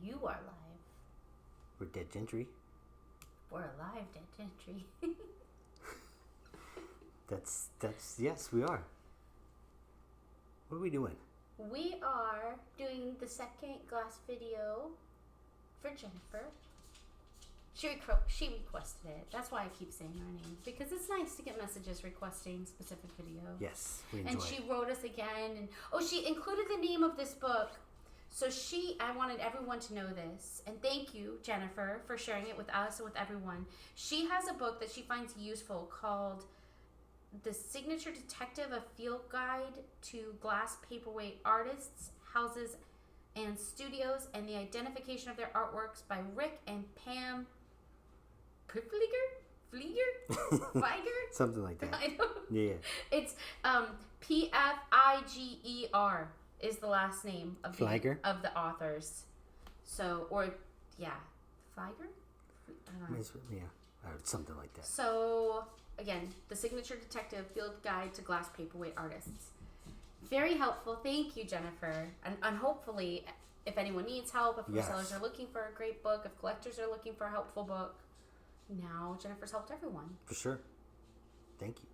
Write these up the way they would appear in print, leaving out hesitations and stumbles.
You are live. We're Dead Gentry. We're alive, Dead Gentry. That's yes, we are. What are we doing? We are doing the second glass video for Jennifer. She requested it. That's why I keep saying her name. Because it's nice to get messages requesting specific video. Yes, we enjoy And she wrote us again. And she included the name of this book. So I wanted everyone to know this. And thank you, Jennifer, for sharing it with us and with everyone. She has a book that she finds useful called The Signature Detective, a Field Guide to Glass Paperweight Artists, Houses, and Studios, and the Identification of Their Artworks by Rick and Pam Flieger? Something like that. I don't. Yeah. It's Pfiger is the last name of the authors. So, Flieger? I don't know. Yeah, something like that. So, again, The Signature Detective Field Guide to Glass Paperweight Artists. Very helpful. Thank you, Jennifer. And hopefully, if anyone needs help, if resellers are looking for a great book, if collectors are looking for a helpful book, now Jennifer's helped everyone. For sure. Thank you.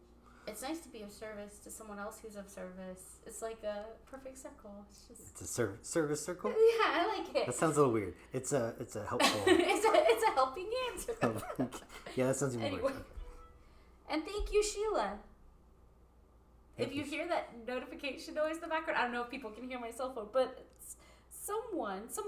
It's nice to be of service to someone else who's of service. It's like a perfect circle. It's a service circle? Yeah, I like it. That sounds a little weird. It's a helpful. it's a helping answer. Yeah, that sounds even weird. And thank you, Sheila. If you hear that notification noise in the background, I don't know if people can hear my cell phone, but some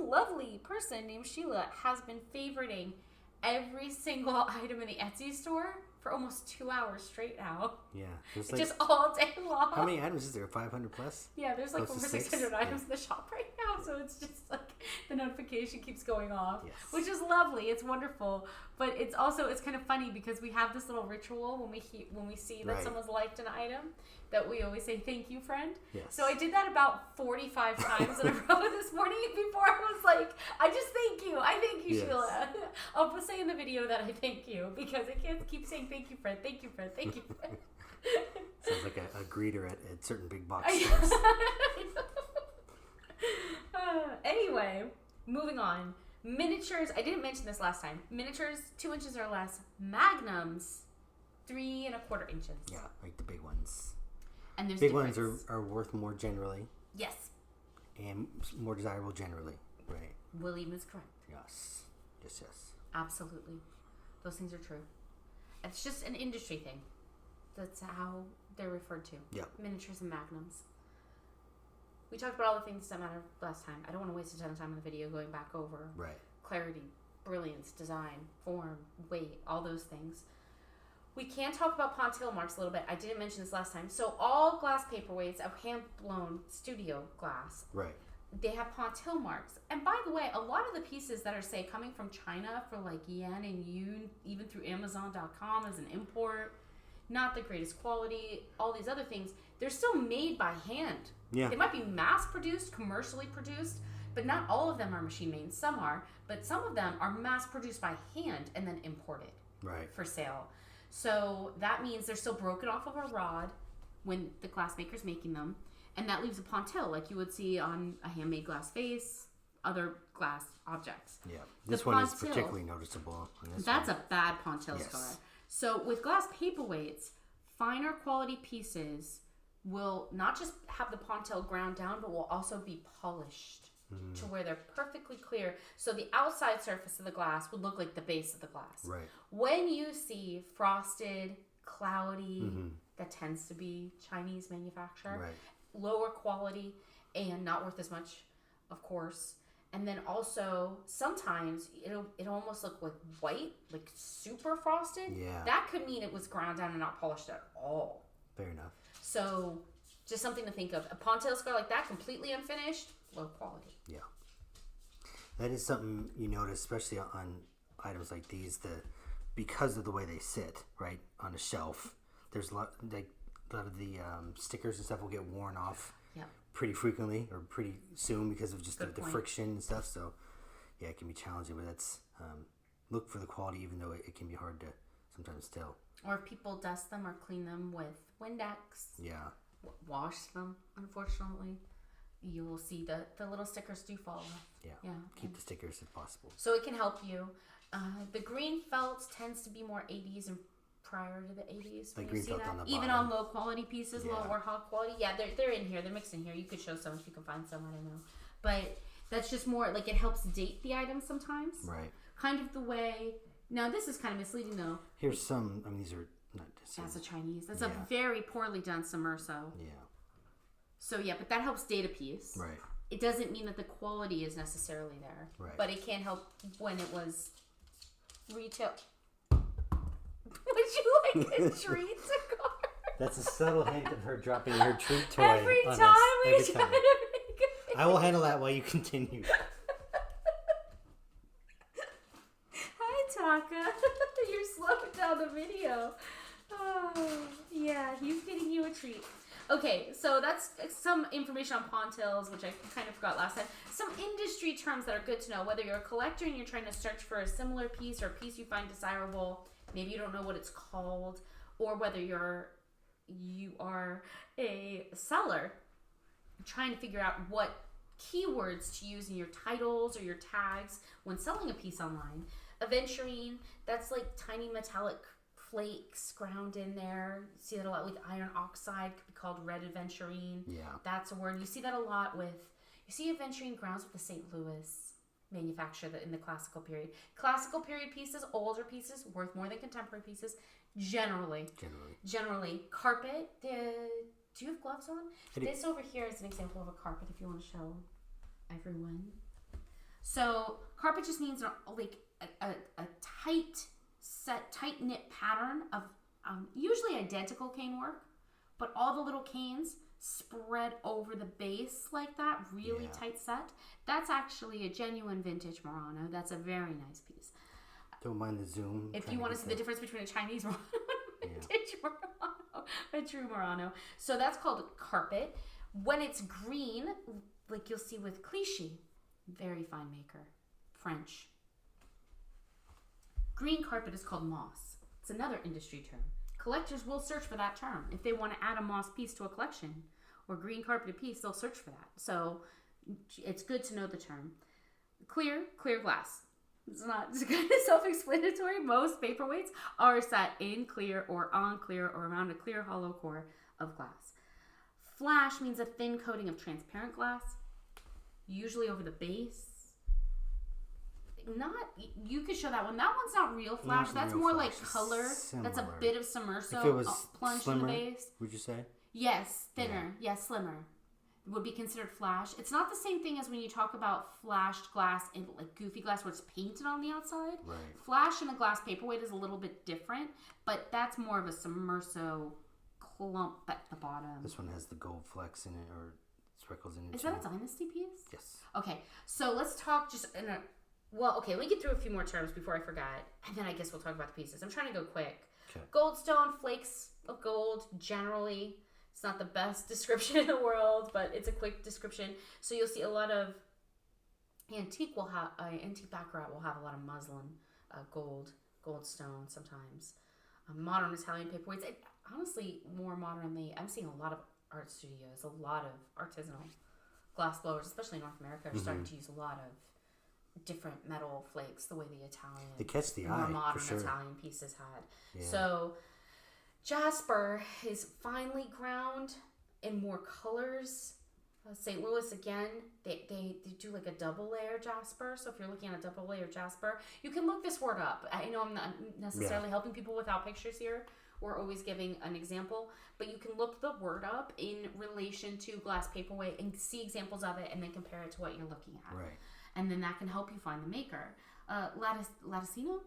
lovely person named Sheila has been favoriting every single item in the Etsy store for almost 2 hours straight now. Yeah. Just all day long. How many items is there? 500 plus? Yeah, there's like over 600 items in the shop right now, so it's just like the notification keeps going off, which is lovely. It's wonderful, but it's kind of funny because we have this little ritual when we see that someone's liked an item that we always say thank you, friend. Yes. So I did that about 45 times in a row this morning before I was like, I just thank you. I thank you, Sheila. I'll say in the video that I thank you because I can't keep saying thank you, friend. Thank you, friend. Thank you, friend. Sounds like a greeter at certain big box stores. Anyway, moving on. Miniatures. I didn't mention this last time. Miniatures 2 inches or less. Magnums 3 1/4 inches. Yeah, like the big ones. And there's big ones are worth more generally. Yes. And more desirable generally. Right. William is correct. Yes. Yes. Absolutely. Those things are true. It's just an industry thing. That's how they're referred to. Yeah. Miniatures and magnums. We talked about all the things that matter last time. I don't want to waste a ton of time in the video going back over clarity, brilliance, design, form, weight, all those things. We can talk about pontils marks a little bit. I didn't mention this last time. So all glass paperweights of hand-blown studio glass, they have pontils marks. And by the way, a lot of the pieces that are, say, coming from China for like yen and yun, even through Amazon.com as an import, not the greatest quality, all these other things, they're still made by hand. Yeah. They might be mass-produced, commercially produced, but not all of them are machine-made. Some are, but some of them are mass-produced by hand and then imported for sale. So that means they're still broken off of a rod when the glassmaker's making them, and that leaves a pontil like you would see on a handmade glass vase, other glass objects. Yeah, this one is particularly noticeable. That's a bad pontil scar. So with glass paperweights, finer quality pieces will not just have the pontil ground down, but will also be polished to where they're perfectly clear. So the outside surface of the glass would look like the base of the glass. Right. When you see frosted, cloudy, that tends to be Chinese manufacture, lower quality and not worth as much, of course. And then also sometimes it'll almost look like white, like super frosted. Yeah. That could mean it was ground down and not polished at all. Fair enough. So just something to think of. A pontil scar like that, completely unfinished, low quality. Yeah. That is something you notice, especially on items like these, because of the way they sit, right, on a shelf. There's a lot of the stickers and stuff will get worn off pretty frequently or pretty soon because of just the friction and stuff. So, yeah, it can be challenging, but that's look for the quality, even though it can be hard to sometimes tell. Or if people dust them or clean them with Windex. Yeah. Wash them, unfortunately. you'll see the little stickers do fall off. Yeah. Keep the stickers if possible. So it can help you. The green felt tends to be more 80s and prior to the 80s. The green felt on the bottom. Even on low quality pieces, low or high quality. Yeah, they're in here. They're mixed in here. You could show some if you can find some. I don't know. But that's just more like it helps date the items sometimes. Right. Kind of the way. Now this is kind of misleading though. Here's some. I mean, these are not. That's a Chinese. That's a very poorly done Submerso. Yeah. So yeah, but that helps date a piece. Right. It doesn't mean that the quality is necessarily there. Right. But it can help when it was retail. Would you like a treat cigar? That's a subtle hint of her dropping her treat toy every on time us. we Every try time. to make it. I will handle that while you continue. Hi, Taka. You're slowing down the video. Oh, yeah, he's getting you a treat. Okay, so that's some information on pontils, which I kind of forgot last time. Some industry terms that are good to know, whether you're a collector and you're trying to search for a similar piece or a piece you find desirable, maybe you don't know what it's called, or whether you are a seller trying to figure out what keywords to use in your titles or your tags when selling a piece online. Aventurine, that's like tiny metallic flakes ground in there. You see that a lot with iron oxide, could be called red aventurine. Yeah. That's a word. You see that a lot with, you see aventurine grounds with the St. Louis manufacturer in the classical period. Classical period pieces, older pieces, worth more than contemporary pieces, generally. Carpet, do you have gloves on? This over here is an example of a carpet if you want to show everyone. So carpet just means like a tight knit pattern of usually identical cane work, but all the little canes spread over the base like that, really tight set. That's actually a genuine vintage Murano. That's a very nice piece. Don't mind the zoom. If you want to see the difference between a Chinese Murano and a vintage Murano, a true Murano. So that's called carpet. When it's green, like you'll see with Clichy, very fine maker, French. Green carpet is called moss. It's another industry term. Collectors will search for that term. If they want to add a moss piece to a collection or green carpeted piece, they'll search for that. So it's good to know the term. Clear glass. It's kind of self-explanatory. Most paperweights are set in clear or on clear or around a clear hollow core of glass. Flash means a thin coating of transparent glass, usually over the base. You could show that one. That one's not real flash. That's more flash. Like color. Similar. That's a bit of Submerso. If it was plunged slimmer, in the base. Would you say? Yes, thinner. Yeah. Yes, slimmer. Would be considered flash. It's not the same thing as when you talk about flashed glass and like goofy glass where it's painted on the outside. Right. Flash in a glass paperweight is a little bit different, but that's more of a Submerso clump at the bottom. This one has the gold flecks in it or speckles in it. Is that a Dynasty piece? Yes. Okay, so let's talk just in a... Well, okay, let me get through a few more terms before I forget, and then I guess we'll talk about the pieces. I'm trying to go quick. Okay. Goldstone, flakes of gold, generally. It's not the best description in the world, but it's a quick description. So you'll see a lot of antique baccarat will have a lot of muslin, goldstone sometimes. Modern Italian paperweights. Honestly, more modernly, I'm seeing a lot of art studios, a lot of artisanal glass blowers, especially in North America, are starting to use a lot of different metal flakes, the way the Italian, they catch the eye, more modern for sure. Italian pieces had. Yeah. So jasper is finely ground in more colors. St. Louis again, they do like a double layer jasper. So if you're looking at a double layer jasper, you can look this word up. I know I'm not necessarily helping people without pictures here. We're always giving an example, but you can look the word up in relation to glass paperweight and see examples of it, and then compare it to what you're looking at. Right. And then that can help you find the maker. Latticino.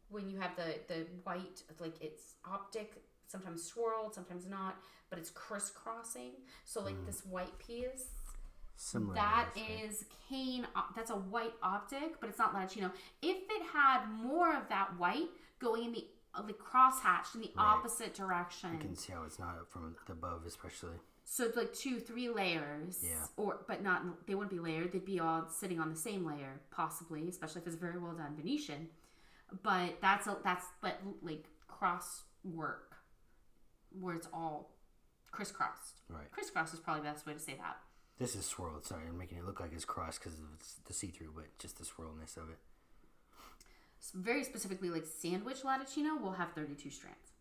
When you have the white, like it's optic, sometimes swirled, sometimes not, but it's crisscrossing. So like this white piece, similar. That is cane. That's a white optic, but it's not Latticino. If it had more of that white going in the crosshatched in the opposite direction, you can see how it's not from above, especially. So it's like 2-3 layers, but not. They wouldn't be layered. They'd be all sitting on the same layer, possibly, especially if it's very well done Venetian. But that's like cross work. where it's all crisscrossed. Right. Crisscross is probably the best way to say that. This is swirled. Sorry, I'm making it look like it's crossed because of the see-through, but just the swirlness of it. So very specifically, like sandwich latticino will have 32 strands.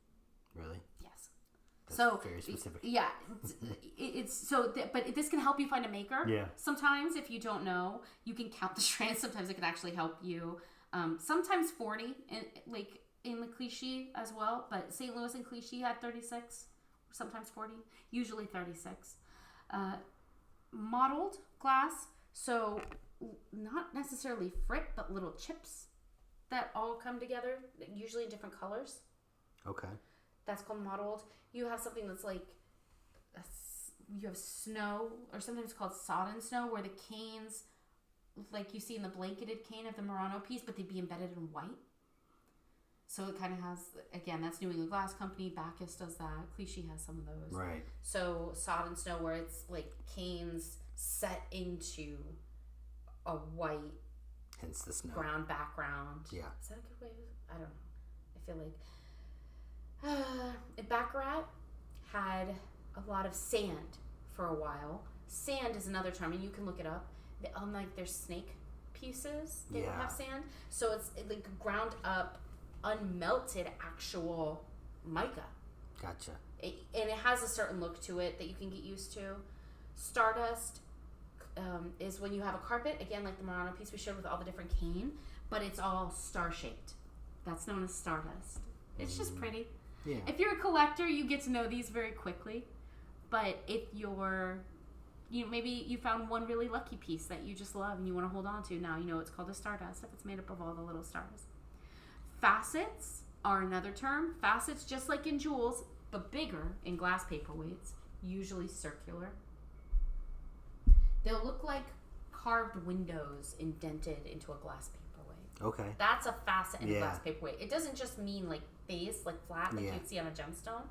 Really? Yes. That's so very specific. Yeah, but this can help you find a maker. Yeah. Sometimes if you don't know, you can count the strands. Sometimes it can actually help you. Sometimes 40 in the Clichy as well, but St. Louis and Clichy had 36, sometimes 40, usually 36. Mottled glass, so not necessarily frit, but little chips that all come together, usually in different colors. Okay. That's called mottled. You have something that's like, you have snow, or sometimes called sodden snow, where the canes, like you see in the blanketed cane of the Murano piece, but they'd be embedded in white. So it kind of has, again, that's New England Glass Company. Bacchus does that. Clichy has some of those. Right. So sodden snow, where it's like canes set into a white, hence the snow, brown background. Yeah. Is that a good way of, I don't know. I feel like Baccarat had a lot of sand for a while. Sand is another term, and you can look it up. Unlike their snake pieces, they would have sand. So it's like ground up, unmelted actual mica. Gotcha. And it has a certain look to it that you can get used to. Stardust is when you have a carpet, again, like the Murano piece we showed with all the different cane, but it's all star-shaped. That's known as stardust. It's just pretty. Yeah. If you're a collector, you get to know these very quickly. But if you're, maybe you found one really lucky piece that you just love and you want to hold on to, now you know it's called a stardust if it's made up of all the little stars. Facets are another term. Facets, just like in jewels, but bigger in glass paperweights, usually circular. They'll look like carved windows indented into a glass paperweight. Okay. That's a facet in a glass paperweight. It doesn't just mean like face, like flat, like you'd see on a gemstone.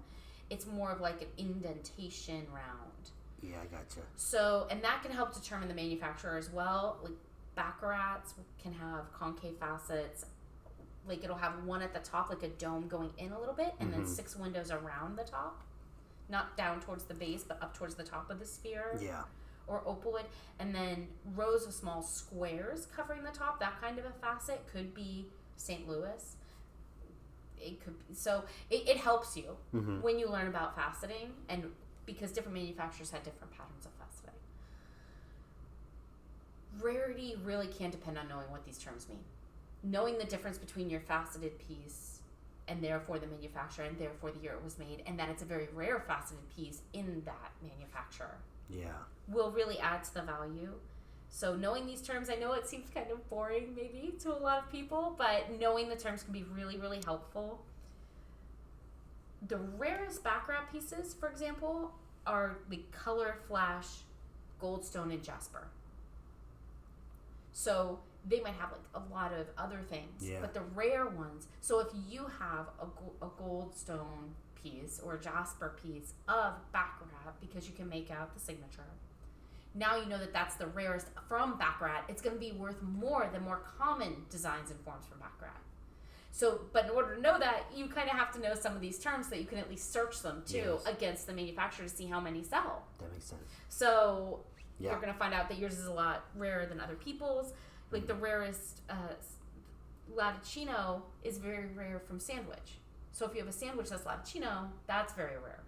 It's more of like an indentation round. Yeah, I gotcha. So, and that can help determine the manufacturer as well. Like Baccarats can have concave facets. Like it'll have one at the top, like a dome going in a little bit, and then 6 windows around the top. Not down towards the base, but up towards the top of the sphere. Yeah. Or opaloid. And then rows of small squares covering the top. That kind of a facet could be St. Louis. It could be, so it helps you when you learn about faceting, and because different manufacturers had different patterns of faceting. Rarity really can depend on knowing what these terms mean. Knowing the difference between your faceted piece and therefore the manufacturer and therefore the year it was made, and that it's a very rare faceted piece in that manufacturer, will really add to the value. So knowing these terms, I know it seems kind of boring maybe to a lot of people, but knowing the terms can be really, really helpful. The rarest Baccarat pieces, for example, are the color flash goldstone and jasper. So they might have like a lot of other things, but the rare ones. So if you have a goldstone piece or a jasper piece of Baccarat, because you can make out the signature, now you know that that's the rarest from Baccarat. It's going to be worth more than more common designs and forms from Baccarat. So, but in order to know that, you kind of have to know some of these terms so that you can at least search them too against the manufacturer to see how many sell. That makes sense. So you're going to find out that yours is a lot rarer than other people's. Like the rarest Latticino is very rare from sandwich. So if you have a sandwich that's Latticino, that's very rare.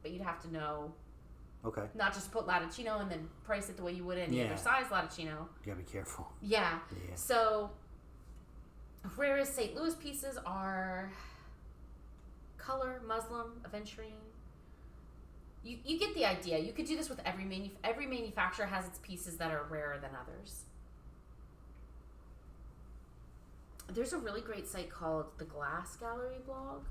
But you'd have to know. Okay. Not just put Latticino and then price it the way you would any other size Latticino. You gotta be careful. Yeah. So, rarest St. Louis pieces are color, muslin, aventurine. You get the idea. You could do this with every manufacturer has its pieces that are rarer than others. There's a really great site called the Glass Gallery blog.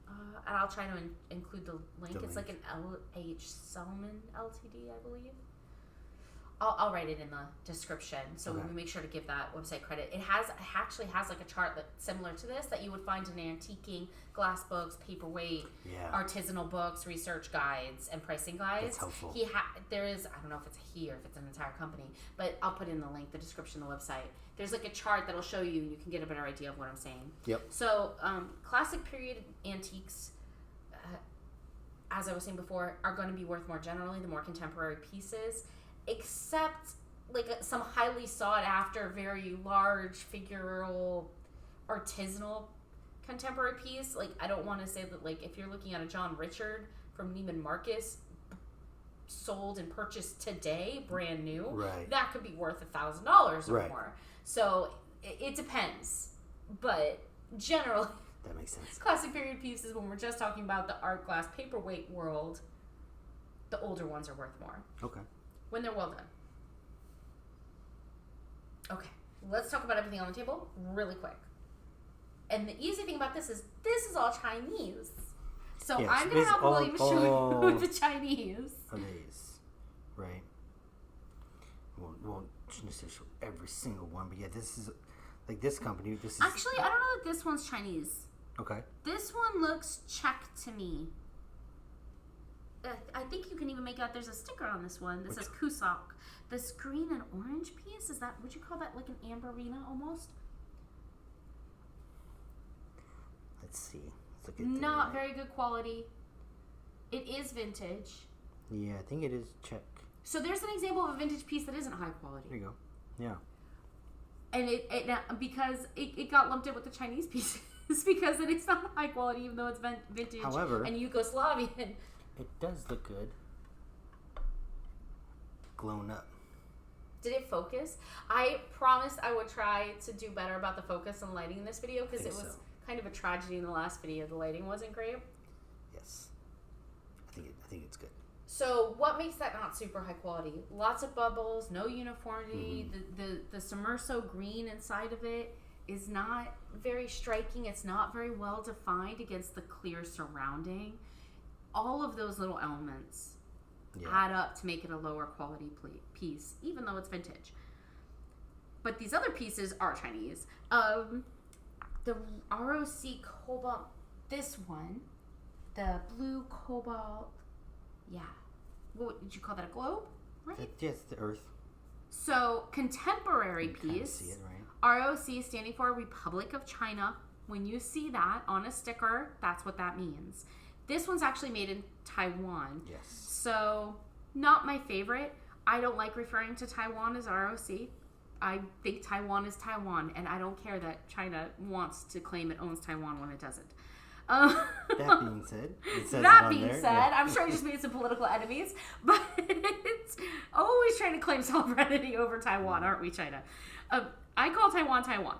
And I'll try to include the link. It's like an L.H. Selman Ltd, I believe. I'll write it in the description, so we make sure to give that website credit. It actually has like a chart that's similar to this that you would find in antiquing, glass books, paperweight, artisanal books, research guides, and pricing guides. That's helpful. There is, I don't know if it's he or if it's an entire company, but I'll put in the link, the description of the website. There's like a chart that'll show you, and you can get a better idea of what I'm saying. Yep. So, classic period antiques as I was saying before, are going to be worth more generally the more contemporary pieces, except like some highly sought after, very large figural, artisanal contemporary piece. Like, I don't want to say that, like, if you're looking at a John Richard from Neiman Marcus, sold and purchased today, brand new, right, that could be worth $1,000 or right, more. So it depends, but generally, that makes sense. Classic period pieces, when we're just talking about the art glass paperweight world, the older ones are worth more. Okay. When they're well done. Okay, let's talk about everything on the table really quick. And the easy thing about this is all Chinese. So yes, I'm going to have William show you the Chinese. Of these, right? Won't necessarily show every single one, but yeah, this is like this company. This is actually, I don't know that this one's Chinese. Okay. This one looks Czech to me. I think you can even make out there's a sticker on this one that says Kusok. This green and orange piece, is that, would you call that like an amberina almost? Let's see. Let's look at not very good quality. It is vintage. Yeah, I think it is Czech. So there's an example of a vintage piece that isn't high quality. There you go. Yeah. And because it got lumped in with the Chinese pieces because it is not high quality, even though it's vintage. However, and Yugoslavian. It does look good. Blown up. Did it focus? I promised I would try to do better about the focus and lighting in this video because it was kind of a tragedy in the last video. The lighting wasn't great. Yes. I think it's good. So what makes that not super high quality? Lots of bubbles, no uniformity. Mm-hmm. The Submerso green inside of it is not very striking. It's not very well defined against the clear surrounding. All of those little elements add up to make it a lower quality piece, even though it's vintage. But these other pieces are Chinese. The ROC Cobalt, this one, the blue cobalt, what did you call that, a globe? Right? Yes, the Earth. So, contemporary piece, see it, right? ROC standing for Republic of China. When you see that on a sticker, that's what that means. This one's actually made in Taiwan. Yes. So, not my favorite. I don't like referring to Taiwan as ROC. I think Taiwan is Taiwan, and I don't care that China wants to claim it owns Taiwan when it doesn't. That being said, it says that being said, yeah. I'm sure I just made some political enemies, but it's always trying to claim sovereignty over Taiwan, aren't we, China? I call Taiwan Taiwan.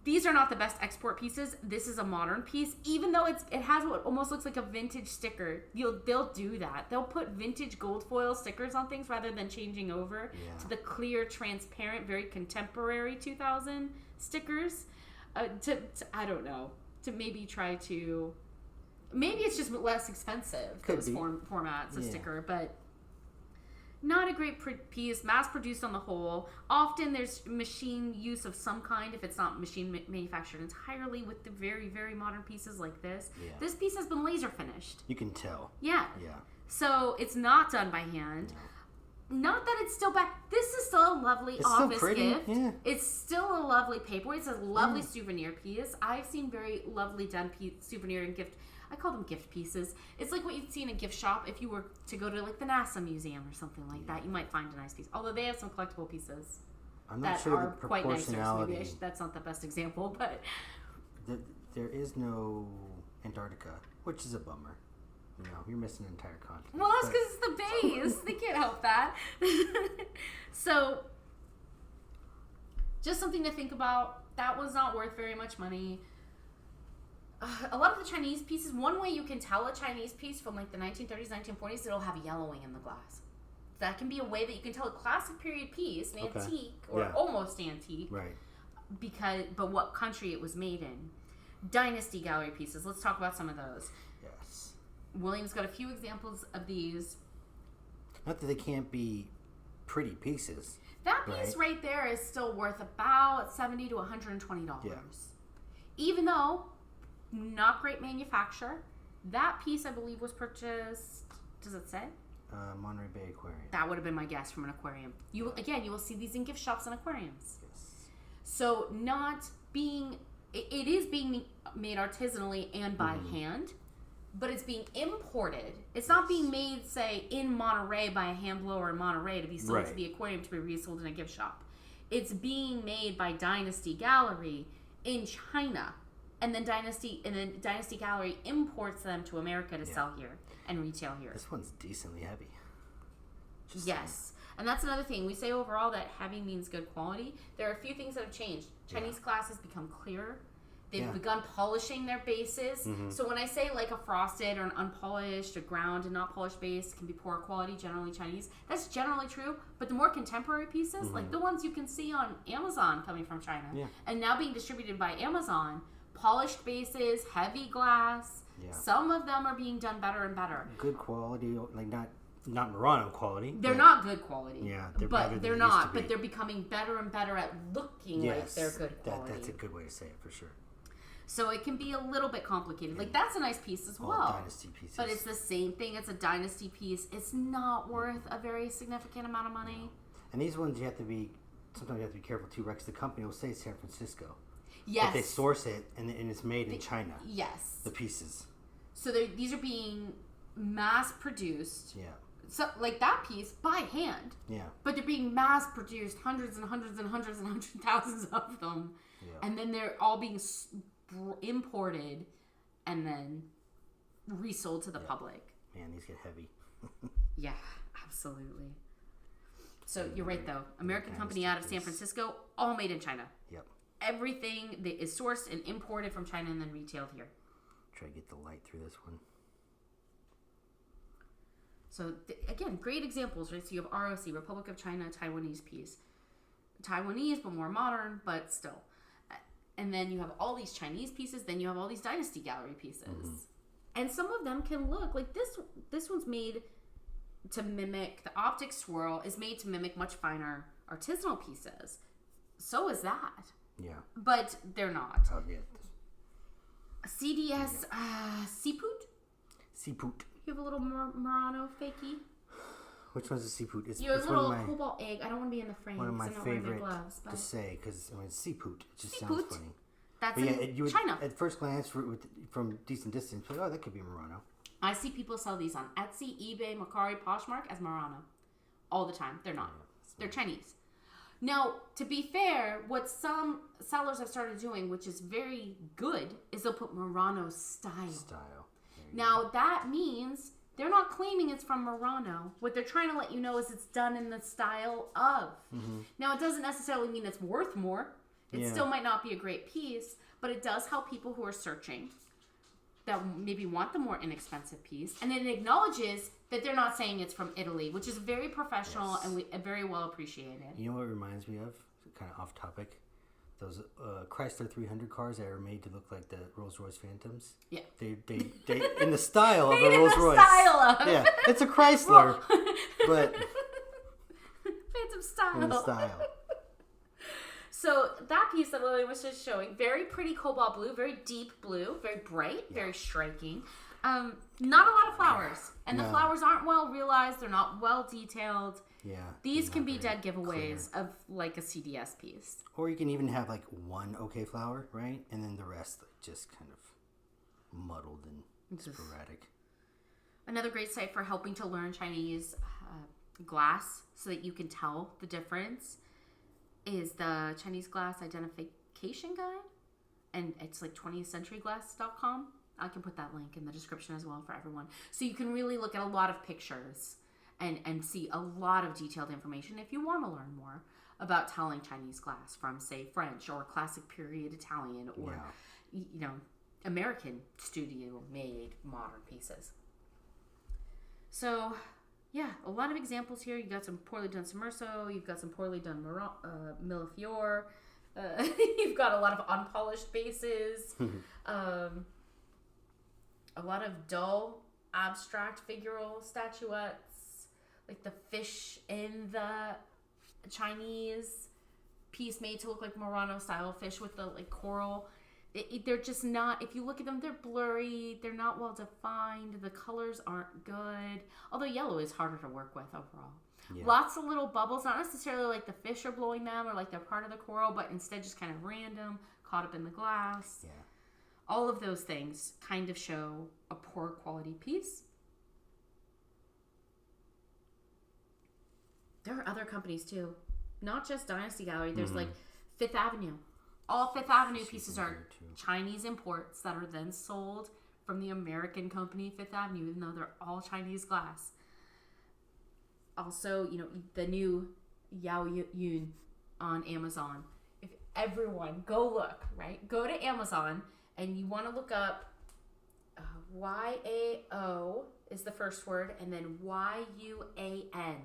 These are not the best export pieces. This is a modern piece, even though it has what almost looks like a vintage sticker. They'll do that. They'll put vintage gold foil stickers on things rather than changing over to the clear, transparent, very contemporary 2000 stickers. I don't know. To maybe try to, maybe it's just less expensive, those formats of sticker, but not a great piece, mass produced on the whole. Often there's machine use of some kind if it's not machine manufactured entirely with the very, very modern pieces like this. Yeah. This piece has been laser finished. You can tell. Yeah. So it's not done by hand. No. Not that it's still bad. This is still a lovely office gift. Yeah. It's still a lovely paperweight. It's a lovely souvenir piece. I've seen very lovely done souvenir and gift. I call them gift pieces. It's like what you'd see in a gift shop if you were to go to like the NASA museum or something like that. You might find a nice piece. Although they have some collectible pieces I'm not sure are the quite nicer. So maybe that's not the best example, but there is no Antarctica, which is a bummer. You know, you're missing an entire continent. Well, that's because it's the base. They can't help that. So, just something to think about. That was not worth very much money. A lot of the Chinese pieces, one way you can tell a Chinese piece from like the 1930s, 1940s, it'll have yellowing in the glass. That can be a way that you can tell a classic period piece, an antique or almost antique. Right. But what country it was made in. Dynasty gallery pieces. Let's talk about some of those. Yes. William's got a few examples of these. Not that they can't be pretty pieces. That piece right there is still worth about $70 to $120. Yeah. Even though not great manufacture, that piece I believe was purchased. Does it say? Monterey Bay Aquarium. That would have been my guess from an aquarium. You will see these in gift shops and aquariums. Yes. So it is being made artisanally and by hand. but it's being imported. It's not being made, say, in Monterey by a hand blower in Monterey to be sold to the aquarium to be resold in a gift shop. It's being made by Dynasty Gallery in China, and then Dynasty Gallery imports them to America to sell here and retail here. This one's decently heavy. Yes. And that's another thing. We say overall that heavy means good quality. There are a few things that have changed. Chinese glass has become clearer. They've begun polishing their bases. So when I say like a frosted or an unpolished, a ground and not polished base can be poor quality, generally Chinese, that's generally true. But the more contemporary pieces, like the ones you can see on Amazon coming from China, and now being distributed by Amazon, polished bases, heavy glass, some of them are being done better and better. Good quality, like not Murano quality. They're not good quality. Yeah, they're not. But they're becoming better and better at looking like they're good quality. That's a good way to say it for sure. So it can be a little bit complicated. Like that's a nice piece as well. Dynasty pieces. But it's the same thing. It's a dynasty piece. It's not worth a very significant amount of money. And these ones sometimes you have to be careful too, Rex. The company will say San Francisco. Yes. But they source it and it's made in China. Yes. The pieces. So these are being mass produced. Yeah. So, like that piece by hand. Yeah. But they're being mass produced, hundreds and hundreds and hundreds and hundreds of thousands of them. Yeah. And then they're all being imported and then resold to the public. Man, these get heavy. Yeah, absolutely. So you're right though. American company out of San Francisco, all made in China. Yep. Everything that is sourced and imported from China and then retailed here. Try to get the light through this one. So again, great examples, right? So you have ROC, Republic of China, Taiwanese piece. Taiwanese, but more modern, but still. And then you have all these Chinese pieces. Then you have all these Dynasty Gallery pieces. And some of them can look like this one's made to mimic, the optic swirl is made to mimic much finer artisanal pieces. So is that. Yeah. But they're not. Oh, yeah. CDS, Seapoot? Seapoot. You have a little Murano fakey? Which one's a seapoot? You have a little cobalt egg. I don't want to be in the frame. One of my favorite gloves, to say, because seapoot, it just seapoot. Sounds funny. That's in China. At first glance, from decent distance, like, that could be Murano. I see people sell these on Etsy, eBay, Mercari, Poshmark as Murano. All the time. They're not. They're Chinese. Now, to be fair, what some sellers have started doing, which is very good, is they'll put Murano style. Now, that means they're not claiming it's from Murano. What they're trying to let you know is it's done in the style of. Now, it doesn't necessarily mean it's worth more. It still might not be a great piece, but it does help people who are searching that maybe want the more inexpensive piece. And it acknowledges that they're not saying it's from Italy, which is very professional and very well appreciated. You know what it reminds me of? Kind of off topic. Those Chrysler 300 cars that are made to look like the Rolls-Royce Phantoms. Yeah. They in the style of a Rolls-Royce. Yeah, it's a Chrysler, but Phantom style. In the style. So that piece that Lily was just showing, very pretty cobalt blue, very deep blue, very bright, very striking. Not a lot of flowers. And the flowers aren't well realized. They're not well detailed. Yeah. These can be dead giveaways of like a CDS piece. Or you can even have like one okay flower, right? And then the rest just kind of muddled and sporadic. Another great site for helping to learn Chinese glass so that you can tell the difference is the Chinese Glass Identification Guide. And it's like 20thcenturyglass.com. I can put that link in the description as well for everyone. So you can really look at a lot of pictures and see a lot of detailed information if you want to learn more about telling Chinese glass from, say, French or classic period Italian or, American studio-made modern pieces. So, yeah, a lot of examples here. You've got some poorly done Sommerso. You've got some poorly done Millefiore. You've got a lot of unpolished bases. A lot of dull, abstract figural statuettes, like the fish in the Chinese piece made to look like Murano style fish with the like coral. They're just not, if you look at them, they're blurry. They're not well defined. The colors aren't good. Although yellow is harder to work with overall. Yeah. Lots of little bubbles, not necessarily like the fish are blowing them or like they're part of the coral, but instead just kind of random, caught up in the glass. Yeah. All of those things kind of show a poor quality piece. There are other companies too. Not just Dynasty Gallery. There's like Fifth Avenue. All Fifth Avenue pieces are Chinese imports that are then sold from the American company Fifth Avenue, even though they're all Chinese glass. Also, you know, the new Yao Yun on Amazon. If everyone go look, right? Go to Amazon and you want to look up YAO is the first word, and then YUAN,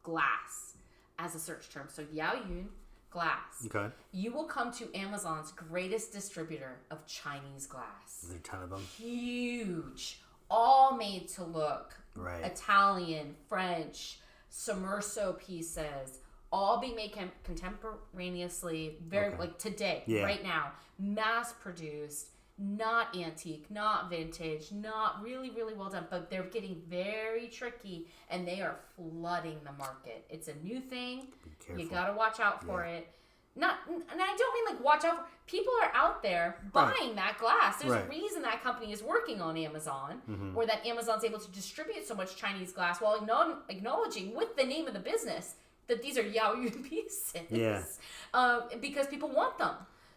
glass, as a search term. So Yao Yun, glass. Okay. You will come to Amazon's greatest distributor of Chinese glass. There's a ton of them. Huge. All made to look right. Italian, French, Sommerso pieces, all being made contemporaneously, very like today, right now, mass produced, not antique, not vintage, not really, really well done, but they're getting very tricky and they are flooding the market. It's a new thing. You got to watch out for it. Not, and I don't mean like watch out. People are out there buying that glass. There's a reason that company is working on Amazon, or that Amazon's able to distribute so much Chinese glass while acknowledging with the name of the business that these are Yao Yun pieces. Because people want them.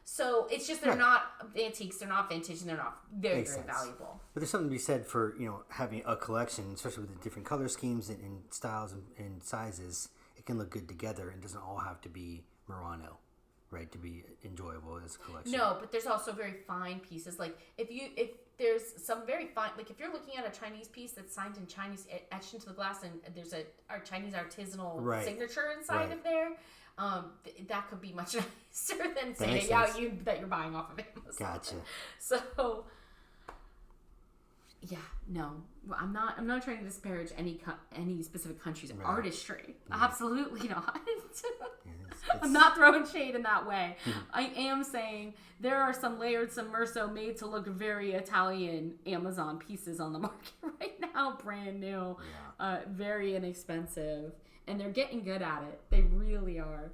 So it's just they're not antiques, they're not vintage, and they're not very valuable. But there's something to be said for, you know, having a collection, especially with the different color schemes and styles and sizes. It can look good together and doesn't all have to be Murano, right, to be enjoyable as a collection. No, but there's also very fine pieces. Like if there's some very fine, like if you're looking at a Chinese piece that's signed in Chinese, etched into the glass, and there's our Chinese artisanal signature inside of there. That could be much nicer than say that you're buying off of Amazon. Gotcha. So, no, I'm not trying to disparage any specific country's artistry. Absolutely not. I'm not throwing shade in that way. I am saying there are some layered Sommerso made to look very Italian Amazon pieces on the market right now, brand new, very inexpensive. And they're getting good at it. They really are.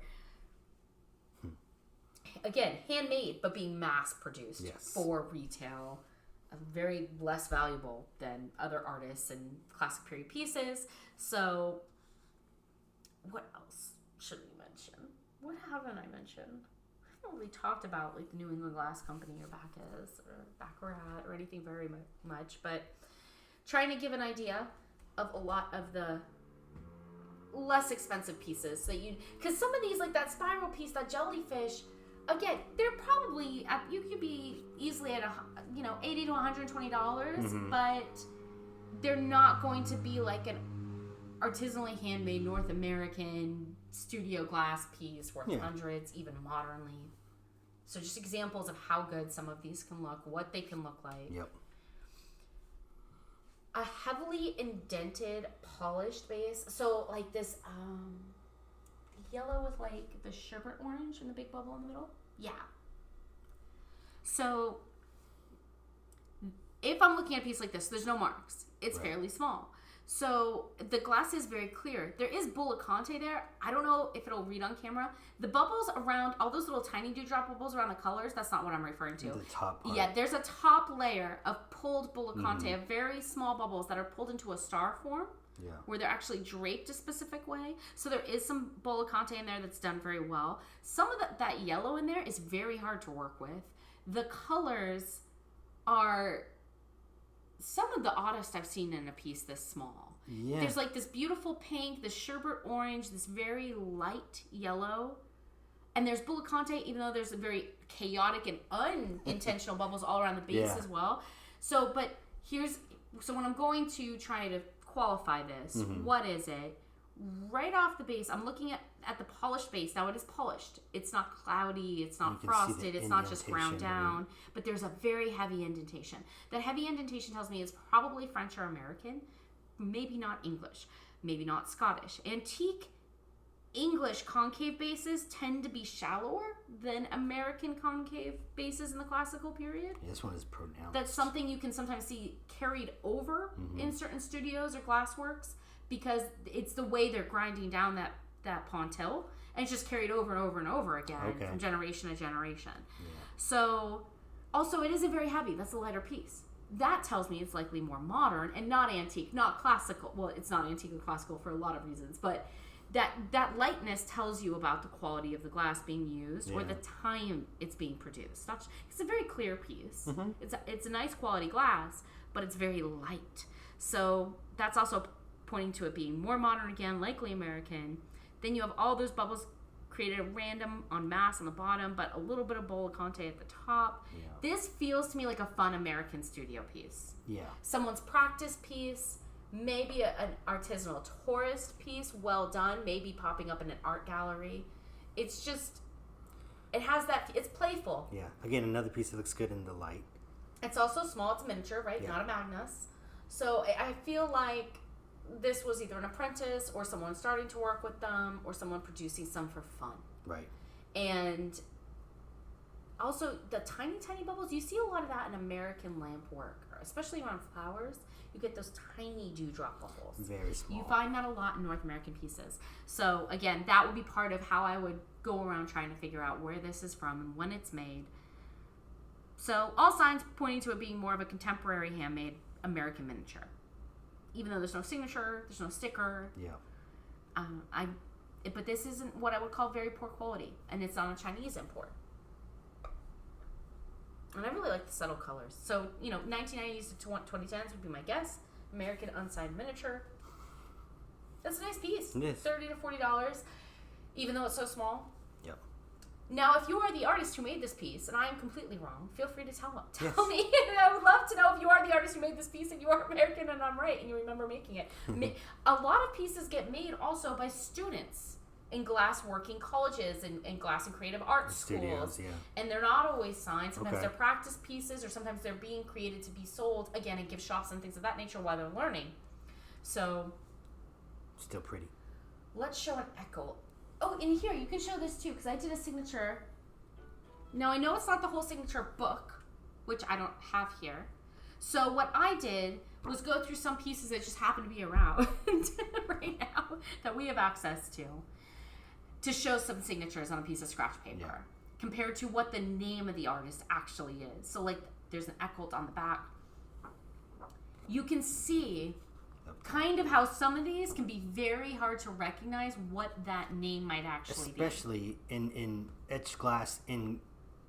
Again, handmade, but being mass produced for retail. Very less valuable than other artists and classic period pieces. So, what else should we mention? What haven't I mentioned? I haven't really talked about like the New England Glass Company or Bacchus or Baccarat or anything very much. But trying to give an idea of a lot of the less expensive pieces that because some of these, like that spiral piece, that jellyfish, again, they're probably you could be easily at $80 to $120, but they're not going to be like an artisanally handmade North American studio glass piece worth hundreds, even modernly. So just examples of how good some of these can look, what they can look like. Yep. A heavily indented, polished base. So like this yellow with like the sherbet orange and the big bubble in the middle. Yeah. So if I'm looking at a piece like this, there's no marks. It's fairly small. So the glass is very clear. There is Bulla Conte there. I don't know if it'll read on camera. The bubbles around, all those little tiny dewdrop bubbles around the colors, that's not what I'm referring to. The top part. Yeah, there's a top layer of pulled Bulla Conte, of very small bubbles that are pulled into a star form, where they're actually draped a specific way. So there is some Bulla Conte in there that's done very well. Some of that yellow in there is very hard to work with. The colors are some of the oddest I've seen in a piece this small. Yeah. There's like this beautiful pink, this sherbet orange, this very light yellow. And there's Bulla Conte, even though there's a very chaotic and unintentional bubbles all around the base as well. So, so when I'm going to try to qualify this, what is it? Right off the base, I'm looking at the polished base. Now it is polished. It's not cloudy. It's not frosted. It's not just ground down. But there's a very heavy indentation. That heavy indentation tells me it's probably French or American. Maybe not English. Maybe not Scottish. Antique English concave bases tend to be shallower than American concave bases in the classical period. Yeah, this one is pronounced. That's something you can sometimes see carried over in certain studios or glassworks, because it's the way they're grinding down that pontil, and it's just carried over and over and over again from generation to generation. Yeah. So Also, it isn't very heavy. That's a lighter piece. That tells me it's likely more modern and not antique, not classical. Well, it's not antique and classical for a lot of reasons, but that lightness tells you about the quality of the glass being used or the time it's being produced. It's a very clear piece. Mm-hmm. It's a nice quality glass, but it's very light. So that's also pointing to it being more modern again, likely American. Then you have all those bubbles created at random en masse on the bottom, but a little bit of bolo conte at the top. Yeah. This feels to me like a fun American studio piece. Yeah. Someone's practice piece. Maybe an artisanal tourist piece, well done, maybe popping up in an art gallery. It's just, it has that, it's playful. Yeah, again, another piece that looks good in the light. It's also small, it's miniature, right? Yeah. Not a Magnus. So I feel like this was either an apprentice or someone starting to work with them or someone producing some for fun. Right. And also the tiny, tiny bubbles, you see a lot of that in American lamp work, especially around flowers. You get those tiny dewdrop bubbles. Very small. You find that a lot in North American pieces. So again, that would be part of how I would go around trying to figure out where this is from and when it's made. So all signs pointing to it being more of a contemporary handmade American miniature. Even though there's no signature, there's no sticker. Yeah. But this isn't what I would call very poor quality, and it's not a Chinese import. And I really like the subtle colors. So, 1990s to 2010s would be my guess. American unsigned miniature. That's a nice piece. It is. $30 to $40, even though it's so small. Yep. Now, if you are the artist who made this piece, and I am completely wrong, feel free to tell me. I would love to know if you are the artist who made this piece and you are American and I'm right and you remember making it. A lot of pieces get made also by students in glass working colleges and glass and creative art schools. Yeah. And they're not always signed. Sometimes they're practice pieces or sometimes they're being created to be sold, again, in gift shops and things of that nature while they're learning. So. Still pretty. Let's show an echo. Oh, in here, you can show this too, because I did a signature. Now, I know it's not the whole signature book, which I don't have here. So what I did was go through some pieces that just happen to be around right now that we have access to show some signatures on a piece of scratch paper compared to what the name of the artist actually is. So, like, there's an Eckholt on the back. You can see kind of how some of these can be very hard to recognize what that name might actually be. Especially in etched glass in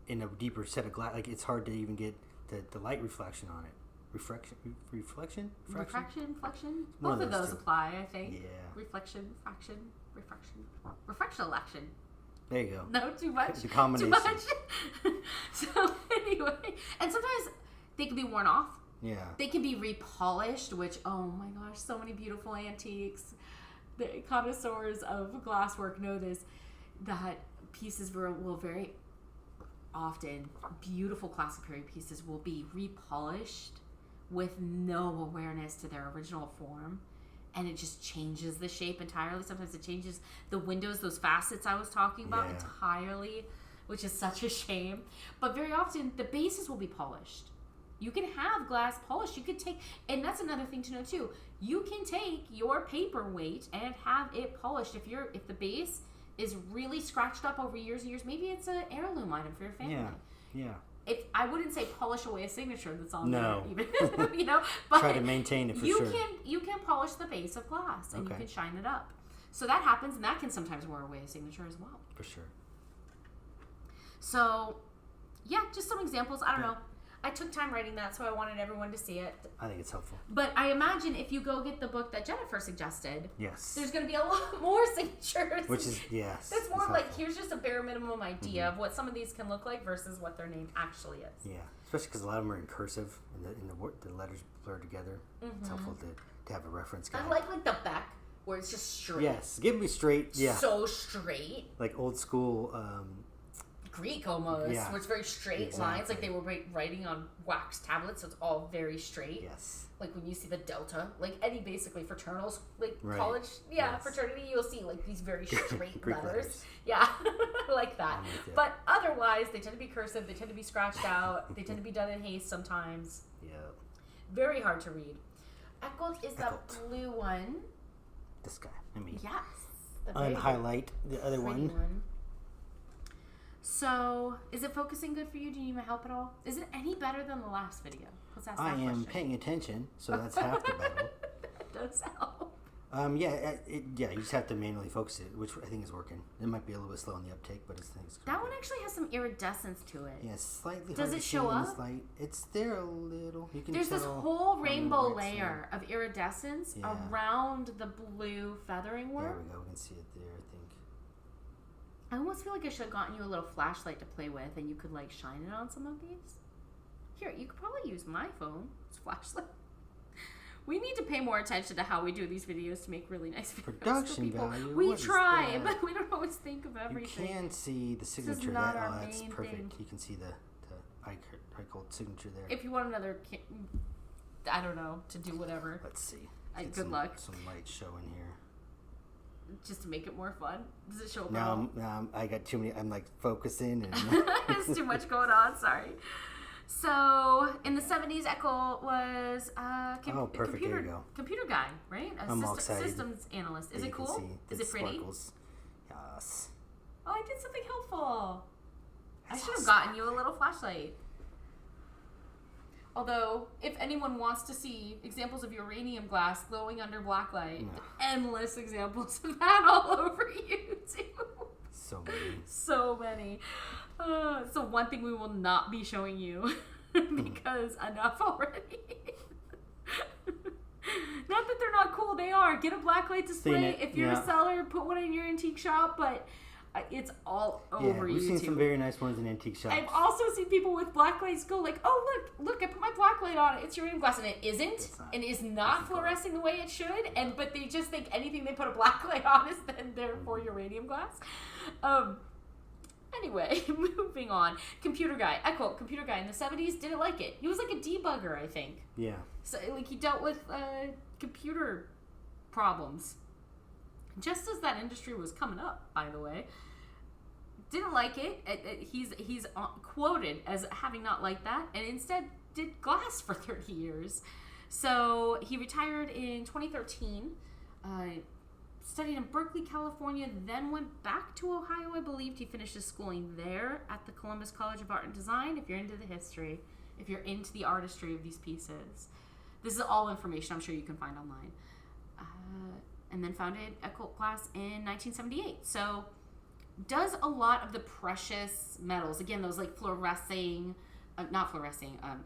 a deeper set of glass. Like, it's hard to even get the light reflection on it. Reflection? Both of those apply, I think. Yeah. Reflection, refraction election. There you go. No, too much. The combination. Too much. So anyway, and sometimes they can be worn off. Yeah. They can be repolished, which, oh my gosh, so many beautiful antiques. The connoisseurs of glasswork know this, that pieces will very often, beautiful classic period pieces will be repolished with no awareness to their original form. And it just changes the shape entirely. Sometimes it changes the windows, those facets I was talking about entirely, which is such a shame. But very often, the bases will be polished. You can have glass polished. You could take, and that's another thing to know too. You can take your paperweight and have it polished. If the base is really scratched up over years and years, maybe it's an heirloom item for your family. Yeah. If I wouldn't say polish away a signature that's on there, even, but try to maintain it for sure. You can polish the base of glass and you can shine it up. So that happens, and that can sometimes wear away a signature as well. For sure. So, just some examples. I don't know. I took time writing that, so I wanted everyone to see it. I think it's helpful. But I imagine if you go get the book that Jennifer suggested, yes, there's going to be a lot more signatures. Which is, yes. It's more like, here's just a bare minimum idea of what some of these can look like versus what their name actually is. Yeah, especially because a lot of them are in cursive and the letters blur together. Mm-hmm. It's helpful to have a reference guide. I like the back where it's just straight. Yes, give me straight. Yeah. So straight. Like old school... Greek almost, where it's very straight lines, like they were writing on wax tablets, so it's all very straight. Yes. Like when you see the delta, like any basically fraternals, like college, fraternity, you'll see like these very straight letters. Yeah, like that. But otherwise, they tend to be cursive, they tend to be scratched out, they tend to be done in haste sometimes. Yeah. Very hard to read. Eckholt is that blue one. This guy, Yes. Unhighlight the other one. So, is it focusing good for you? Do you need my help at all? Is it any better than the last video? Let's ask that I am question. paying attention, so that's half the battle. That does help. Yeah, you just have to manually focus it, which I think is working. It might be a little bit slow on the uptake, but it's that one actually has some iridescence to it. Yeah, slightly. Does hard it to show see up? In this light. It's there a little. You can There's tell this whole rainbow right layer of iridescence around the blue feathering work. There we go. We can see it there, I think. I almost feel like I should have gotten you a little flashlight to play with, and you could like shine it on some of these. Here, you could probably use my phone as flashlight. We need to pay more attention to how we do these videos to make really nice videos Production for people. value. We try, but we don't always think of everything. You can see the signature. This is not our that's main perfect. thing. You can see the icon signature there. If you want another, I don't know, to do whatever. Let's see. Good luck. Some light showing here. Just to make it more fun. Does it show up? No, I got too many. I'm like focusing and there's too much going on. Sorry. So in the 70s, Eckel was perfect. There you go. Computer guy, right? I'm all excited. Systems analyst. Is it cool? Is it pretty? Sparkles. Yes. Oh, I did something helpful. That's I should have gotten you a little flashlight. Although, if anyone wants to see examples of uranium glass glowing under blacklight, endless examples of that all over YouTube. So many. So many. So one thing we will not be showing you because enough already. Not that they're not cool, they are. Get a blacklight display. If you're a seller, put one in your antique shop, but it's all over YouTube. We've seen some very nice ones in antique shops. I've also seen people with blacklights go like, oh, look, I put my blacklight on it. It's uranium glass. And it isn't. And is not fluorescing the way it should. But they just think anything they put a blacklight on is then therefore uranium glass. Anyway, moving on. Computer guy. Eckel, computer guy in the 70s, didn't like it. He was like a debugger, I think. Yeah. So, like, he dealt with computer problems. Just as that industry was coming up, by the way. Didn't like it. He's quoted as having not liked that, and instead did glass for 30 years. So he retired in 2013, studied in Berkeley, California, then went back to Ohio, I believe. He finished his schooling there at the Columbus College of Art and Design, if you're into the history, if you're into the artistry of these pieces. This is all information I'm sure you can find online. And then founded Eckel Glass in 1978. So does a lot of the precious metals, again, those like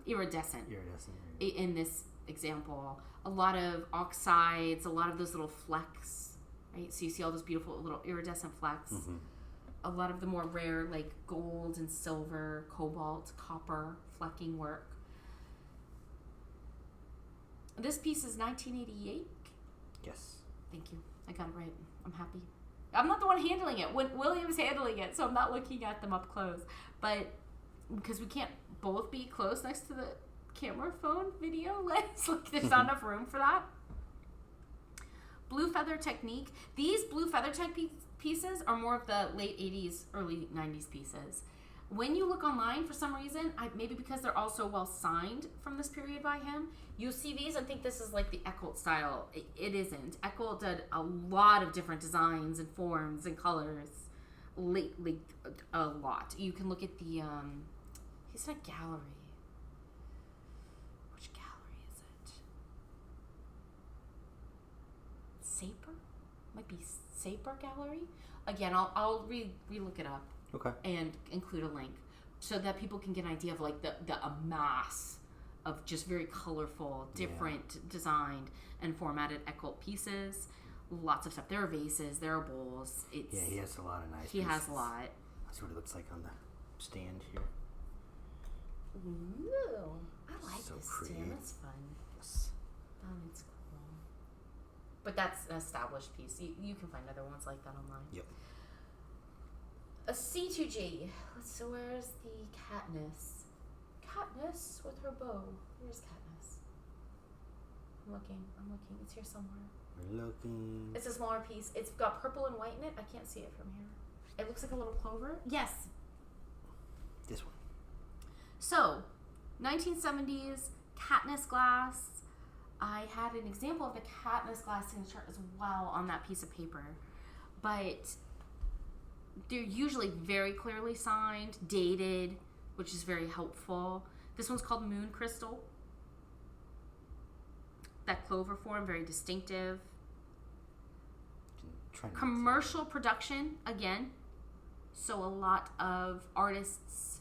iridescent in this example, a lot of oxides, a lot of those little flecks, right? So you see all those beautiful little iridescent flecks. Mm-hmm. A lot of the more rare, like gold and silver, cobalt, copper flecking work. This piece is 1988. Yes. Thank you. I got it right. I'm happy. I'm not the one handling it. William's handling it, so I'm not looking at them up close. But because we can't both be close next to the camera phone video lens, like there's not enough room for that. Blue feather technique. These blue feather type pieces are more of the late 80s, early 90s pieces. When you look online, for some reason, maybe because they're also well signed from this period by him, you'll see these and think this is like the Eckel style. It isn't. Eckel did a lot of different designs and forms and colors. A lot. You can look at the, he's in a gallery. Which gallery is it? Saper? Might be Saper Gallery. Again, I'll re-look it up. Okay. And include a link so that people can get an idea of like the mass of just very colorful, different designed and formatted Eckel pieces. Lots of stuff. There are vases, there are bowls. He has a lot of nice pieces. He has a lot. That's what it looks like on the stand here. Ooh, I like so this pretty. stand. That's fun. Yes. It's cool. But that's an established piece. You can find other ones like that online. Yep. A C2G. So where's the Katniss? Katniss with her bow. Where's Katniss? I'm looking. It's here somewhere. We're looking. It's a smaller piece. It's got purple and white in it. I can't see it from here. It looks like a little clover. Yes. This one. So, 1970s Katniss glass. I had an example of the Katniss glass signature as well on that piece of paper. But they're usually very clearly signed, dated, which is very helpful. This one's called Moon Crystal. That clover form, very distinctive. Commercial production, again. So a lot of artists.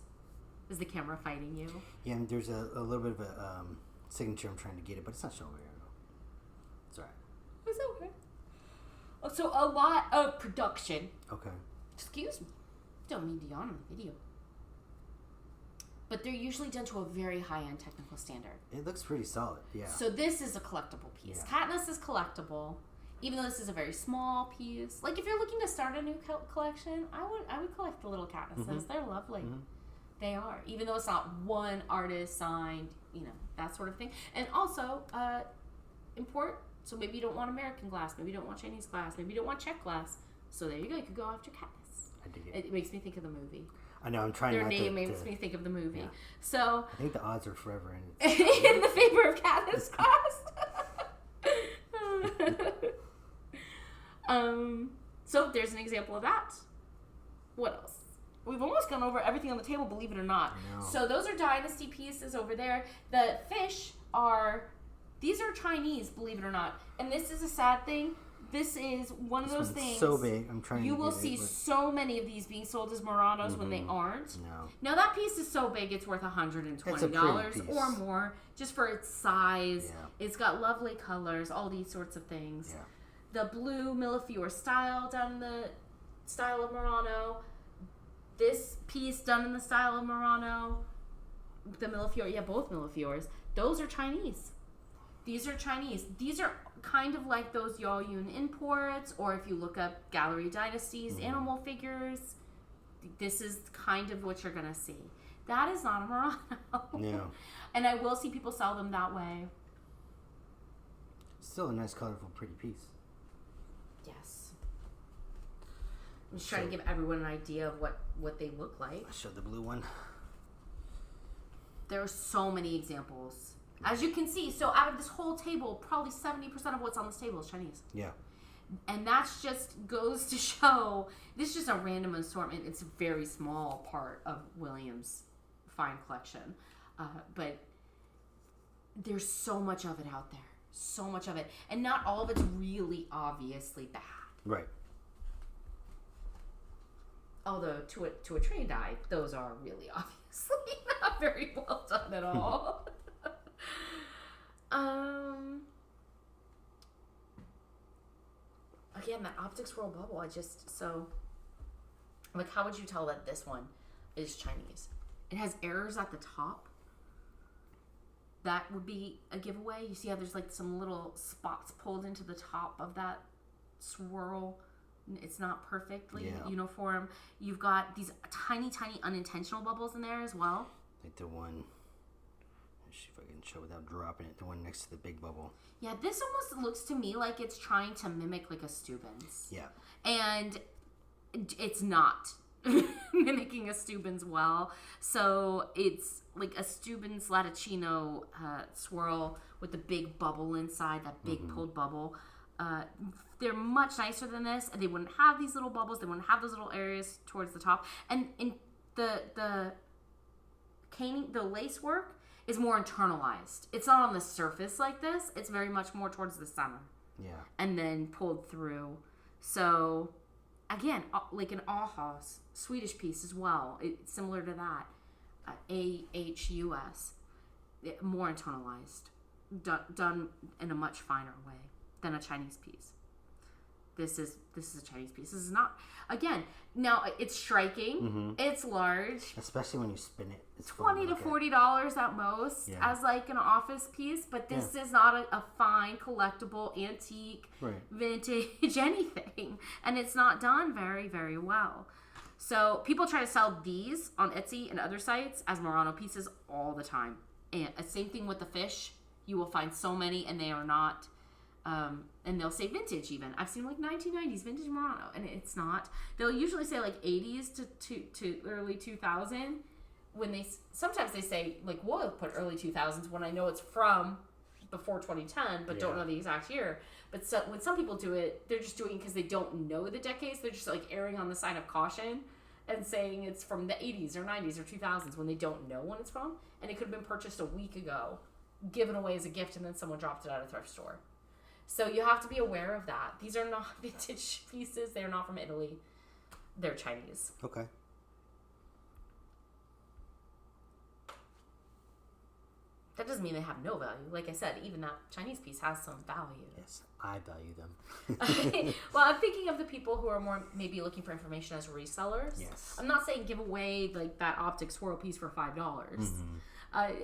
Is the camera fighting you? Yeah, and there's a little bit of a signature. I'm trying to get it, but it's not showing very well. It's alright. It's okay. So a lot of production. Okay. Excuse me. Don't mean to yawn on the video. But they're usually done to a very high-end technical standard. It looks pretty solid, yeah. So this is a collectible piece. Yeah. Katniss is collectible, even though this is a very small piece. Like if you're looking to start a new collection, I would collect the little Katnisses. Mm-hmm. They're lovely. Mm-hmm. They are, even though it's not one artist signed, that sort of thing. And also, import. So maybe you don't want American glass, maybe you don't want Chinese glass, maybe you don't want Czech glass. So there you go. You could go after Katniss. I dig it. It makes me think of the movie. I know. I'm trying. Their name makes me think of the movie. Yeah. So I think the odds are forever in in the favor of Katniss cost. So there's an example of that. What else? We've almost gone over everything on the table, believe it or not. So those are dynasty pieces over there. The fish these are Chinese, believe it or not. And this is a sad thing. This is one of those things. So big. I'm trying. You will see so many of these being sold as Muranos when they aren't. No. Now that piece is so big, it's worth $120 or more, just for its size. Yeah. It's got lovely colors, all these sorts of things. Yeah. The blue Millefiore style done in the style of Murano. This piece done in the style of Murano. The Millefiore, both Millefiores. Those are Chinese. These are Chinese. These are kind of like those Yaoyun imports, or if you look up Gallery Dynasties animal figures, this is kind of what you're going to see. That is not a Murano. No. And I will see people sell them that way. Still a nice, colorful, pretty piece. Yes. I'm just trying to give everyone an idea of what they look like. I showed the blue one. There are so many examples. As you can see, so out of this whole table, probably 70% of what's on this table is Chinese. Yeah. And that's just goes to show, this is just a random assortment. It's a very small part of Williams' fine collection. But there's so much of it out there. So much of it. And not all of it's really obviously bad. Right. Although to a trained eye, those are really obviously not very well done at all. Again, that optic swirl bubble, how would you tell that this one is Chinese? It has errors at the top. That would be a giveaway. You see how there's like some little spots pulled into the top of that swirl. It's not perfectly uniform. You've got these tiny, tiny unintentional bubbles in there as well. Like the one, let's see if I can show without dropping it, the one next to the big bubble. Yeah, this almost looks to me like it's trying to mimic like a Steuben's. Yeah. And it's not mimicking a Steuben's well. So it's like a Steuben's Latticino swirl with the big bubble inside, that big pulled bubble. They're much nicer than this, and they wouldn't have these little bubbles. They wouldn't have those little areas towards the top. And in the caning, the lace work is more internalized. It's not on the surface like this. It's very much more towards the center. Yeah. And then pulled through. So, again, like an Ahaus Swedish piece as well. It's similar to that. AHUS. More internalized. Done in a much finer way than a Chinese piece. This is a Chinese piece. This is not, again, now it's striking. It's large. Especially when you spin it. It's $20 to $40 at most as like an office piece, but this is not a fine, collectible, antique, vintage anything. And it's not done very, very well. So people try to sell these on Etsy and other sites as Murano pieces all the time. And same thing with the fish. You will find so many, and they are not. And they'll say vintage even. I've seen like 1990s vintage Murano, and it's not. They'll usually say like 80s to early 2000. When sometimes they say like, we'll put early 2000s when I know it's from before 2010, but don't know the exact year. But when some people do it, they're just doing it because they don't know the decades. They're just like erring on the side of caution and saying it's from the 80s or 90s or 2000s when they don't know when it's from. And it could have been purchased a week ago, given away as a gift, and then someone dropped it at a thrift store. So you have to be aware of that. These are not vintage pieces. They're not from Italy. They're Chinese. Okay. That doesn't mean they have no value. Like I said, even that Chinese piece has some value. Yes, I value them. Well, I'm thinking of the people who are more maybe looking for information as resellers. Yes. I'm not saying give away like that optic swirl piece for $5. Mm-hmm.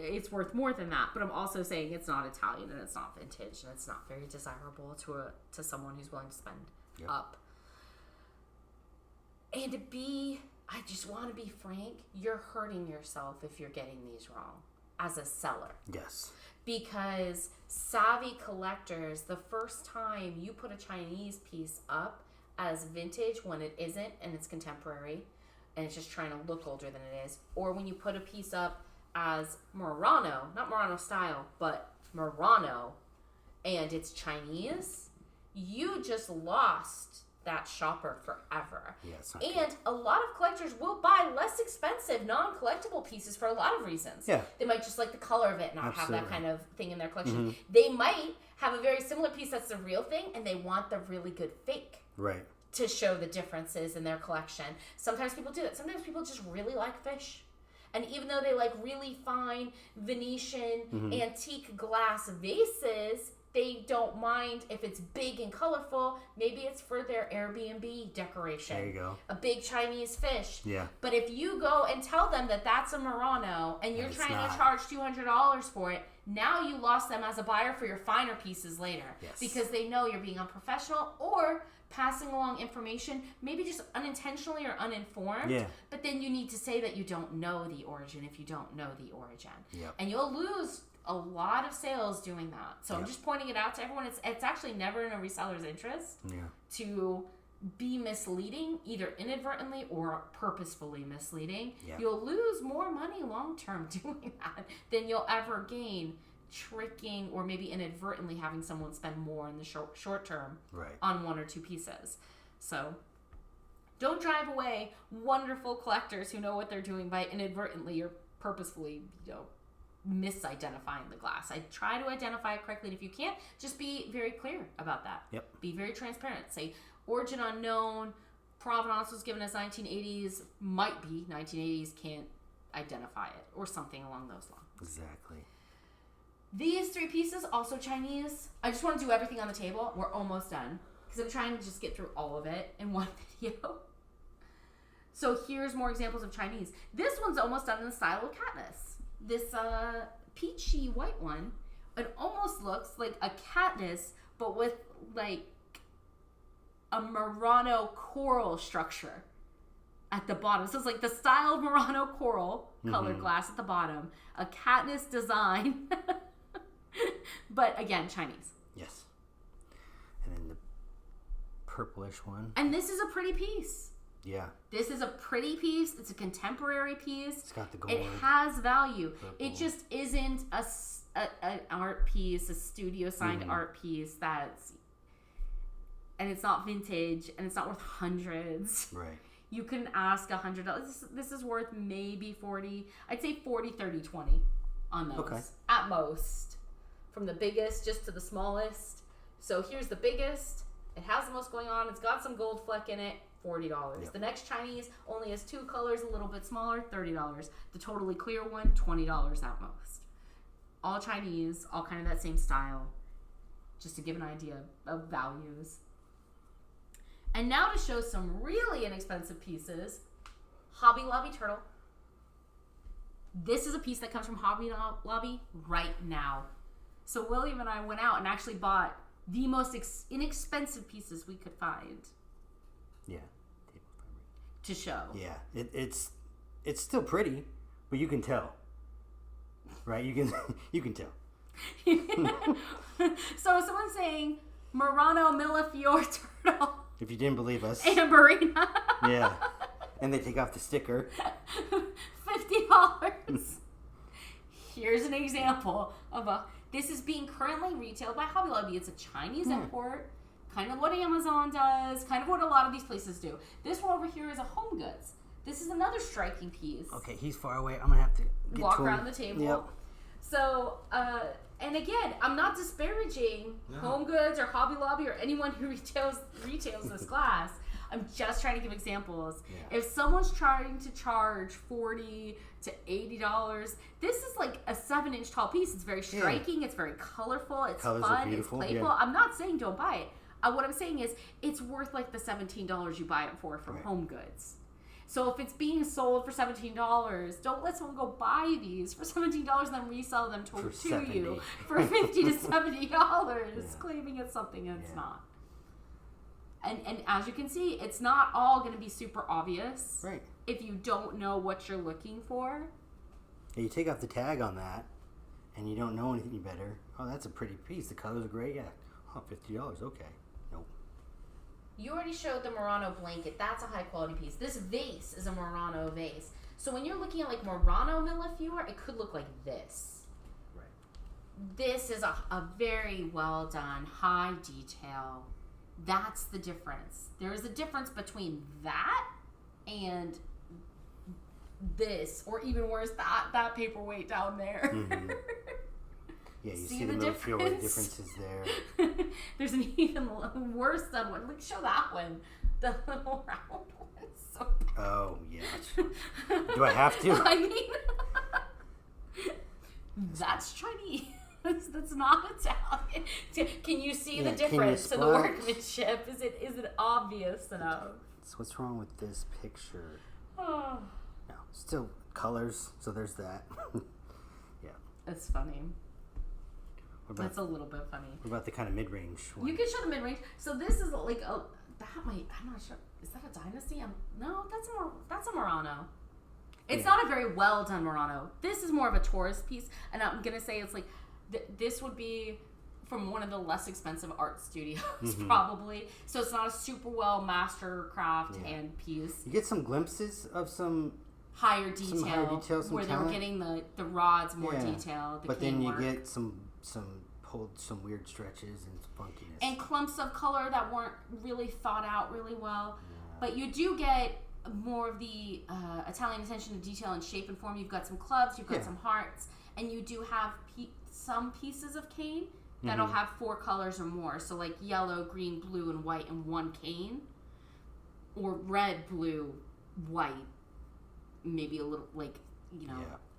It's worth more than that, but I'm also saying it's not Italian and it's not vintage and it's not very desirable to someone who's willing to spend up. And I just want to be frank, you're hurting yourself if you're getting these wrong as a seller. Yes. Because savvy collectors, the first time you put a Chinese piece up as vintage when it isn't and it's contemporary and it's just trying to look older than it is, or when you put a piece up as Murano, not Murano style, but Murano, and it's Chinese, you just lost that shopper forever. Yeah, and a lot of collectors will buy less expensive non-collectible pieces for a lot of reasons. Yeah. They might just like the color of it, not Absolutely. have that kind of thing in their collection. Mm-hmm. They might have a very similar piece that's the real thing, and they want the really good fake. Right. To show the differences in their collection. Sometimes people do that. Sometimes people just really like fish. And even though they like really fine Venetian antique glass vases, they don't mind if it's big and colorful. Maybe it's for their Airbnb decoration. There you go. A big Chinese fish. Yeah. But if you go and tell them that that's a Murano and you're trying to charge $200 for it, now you lost them as a buyer for your finer pieces later. Yes. Because they know you're being unprofessional or passing along information, maybe just unintentionally or uninformed. Yeah. But then you need to say that you don't know the origin if you don't know the origin. Yep. And you'll lose a lot of sales doing that. So I'm just pointing it out to everyone. It's actually never in a reseller's interest to be misleading, either inadvertently or purposefully misleading. Yeah. You'll lose more money long term doing that than you'll ever gain tricking or maybe inadvertently having someone spend more in the short term on one or two pieces. So don't drive away wonderful collectors who know what they're doing by inadvertently or purposefully, misidentifying the glass. I try to identify it correctly, and if you can't, just be very clear about that. Yep. Be very transparent. Say origin unknown, provenance was given as 1980s, might be 1980s, can't identify it, or something along those lines. Exactly. These three pieces, also Chinese. I just want to do everything on the table. We're almost done because I'm trying to just get through all of it in one video. So here's more examples of Chinese. This one's almost done in the style of Katniss. This peachy white one, it almost looks like a Katniss, but with like a Murano coral structure at the bottom. So it's like the style of Murano coral colored glass at the bottom, a Katniss design, but again, Chinese. Yes. And then the purplish one. And this is a pretty piece. Yeah. This is a pretty piece. It's a contemporary piece. It's got the gold. It has value. Purple. It just isn't an art piece, a studio signed art piece and it's not vintage and it's not worth hundreds. Right. You can ask $100. This is worth maybe 40. I'd say 40, 30, 20 on those. Okay. At most. From the biggest just to the smallest. So here's the biggest. It has the most going on. It's got some gold fleck in it. $40. Yep. The next Chinese only has two colors, a little bit smaller, $30. The totally clear one, $20 at most. All Chinese, all kind of that same style, just to give an idea of values. And now to show some really inexpensive pieces, Hobby Lobby Turtle. This is a piece that comes from Hobby Lobby right now. So William and I went out and actually bought the most inexpensive pieces we could find. Yeah. To show. Yeah. It's still pretty, but you can tell. Right? You can tell. So someone's saying Murano Millefiore turtle. If you didn't believe us. Amberina. Yeah. And they take off the sticker. $50. Here's an example of a This is being currently retailed by Hobby Lobby. It's a Chinese import, kind of what Amazon does, kind of what a lot of these places do. This one over here is a Home Goods. This is another striking piece. Okay, he's far away. I'm going to have to walk around the table. Yep. So, and again, I'm not disparaging Home Goods or Hobby Lobby or anyone who retails this class. I'm just trying to give examples. Yeah. If someone's trying to charge $40 to $80, this is like a 7-inch tall piece. It's very striking. It's very colorful. It's fun. It's playful. Yeah. I'm not saying don't buy it. What I'm saying is it's worth like the $17 you buy it for from Home Goods. So if it's being sold for $17, don't let someone go buy these for $17 and then resell them to you for $50 to $70, claiming it's something it's not. And as you can see, it's not all going to be super obvious. Right. If you don't know what you're looking for. Yeah, you take off the tag on that, and you don't know anything better. Oh, that's a pretty piece. The colors are great. Yeah. Oh, $50. Okay. Nope. You already showed the Murano blanket. That's a high quality piece. This vase is a Murano vase. So when you're looking at like Murano millefeuille, it could look like this. Right. This is a very well done, high detail. That's the difference. There is a difference between that and this, or even worse, that paperweight down there. Mm-hmm. Yeah, you see the millefeuille differences there. There's an even worse one. Like, show that one. The little round one. So bad. Oh, yeah. Do I have to? I mean, that's Chinese. That's not Italian. Can you see the difference in the workmanship? Is it obvious enough? So what's wrong with this picture? Oh. No, still colors. So there's that. Yeah. It's funny. That's a little bit funny. What about the kind of mid-range one? You can show the mid-range. So this is like I'm not sure. Is that a Dynasty? No, that's a Murano. It's not a very well done Murano. This is more of a tourist piece, and I'm gonna say it's like this would be from one of the less expensive art studios, probably. So it's not a super well master craft hand piece. You get some glimpses of some higher detail, where they're getting the rods more detailed. But then you get some weird stretches and funkiness and clumps of color that weren't really thought out really well. Yeah. But you do get more of the Italian attention to detail and shape and form. You've got some clubs, you've got some hearts, and you do have some pieces of cane that'll have 4 colors or more. So like yellow, green, blue, and white in one cane, or red, blue, white, maybe a little like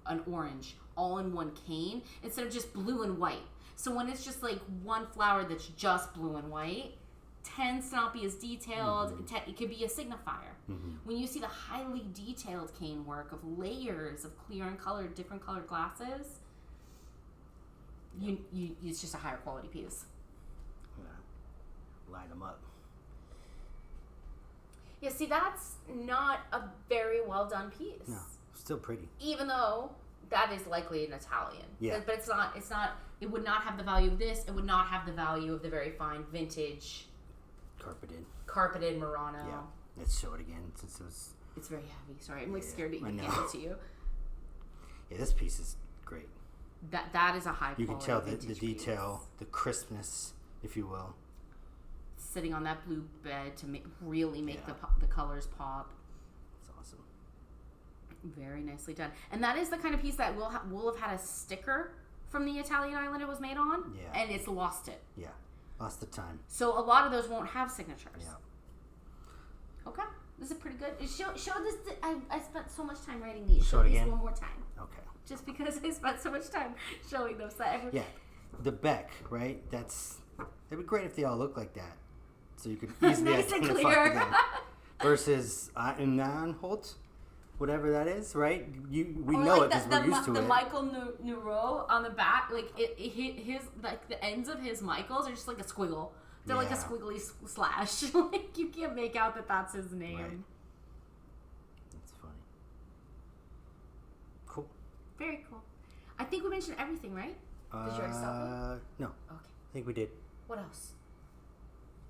an orange, all in one cane instead of just blue and white. So when it's just like one flower that's just blue and white, tends to not be as detailed. It could be a signifier. When you see the highly detailed cane work of layers of clear and colored, different colored glasses, it's just a higher quality piece. Line them up. Yeah, see, that's not a very well done piece. No, still pretty. Even though that is likely an Italian. Yeah. But it's not, it would not have the value of this. It would not have the value of the very fine vintage carpeted Murano. Yeah. Let's show it again since it was... It's very heavy. Sorry, I'm like scared to even hand it to you. Yeah, this piece is great. That is a high quality. You can tell the detail, the crispness, if you will. Sitting on that blue bed to really make the colors pop. It's awesome. Very nicely done. And that is the kind of piece that will have had a sticker from the Italian island it was made on. Yeah. And it's lost it. Yeah. Lost the time. So a lot of those won't have signatures. Yeah. Okay. This is pretty good. Show this. I spent so much time writing these. Show it again. One more time. Okay. Just because I spent so much time showing them. Yeah. The Beck, right? It'd be great if they all looked like that. So you could easily nice identify them. Versus Holt, whatever that is, right? We know it because we're used to it. The Michael Nero on the back, like his like the ends of his Michaels are just like a squiggle. They're like a squiggly slash. Like you can't make out that that's his name. Right. That's funny. Cool. Very cool. I think we mentioned everything, right? Did you already stop me? No. Okay. I think we did. What else?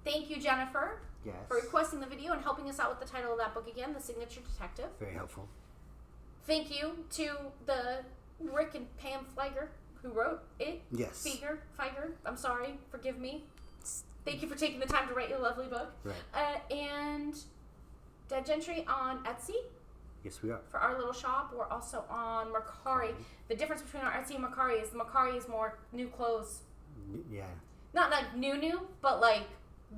Thank you, Jennifer. Yes. For requesting the video and helping us out with the title of that book again, The Signature Detective. Very helpful. Thank you to the Rick and Pam Flager who wrote it. Yes. Feiger. I'm sorry. Forgive me. Thank you for taking the time to write your lovely book. Right. And Dead Gentry on Etsy. Yes, we are. For our little shop. We're also on Mercari. The difference between our Etsy and Mercari is the Mercari is more new clothes. Yeah. Not like new, but like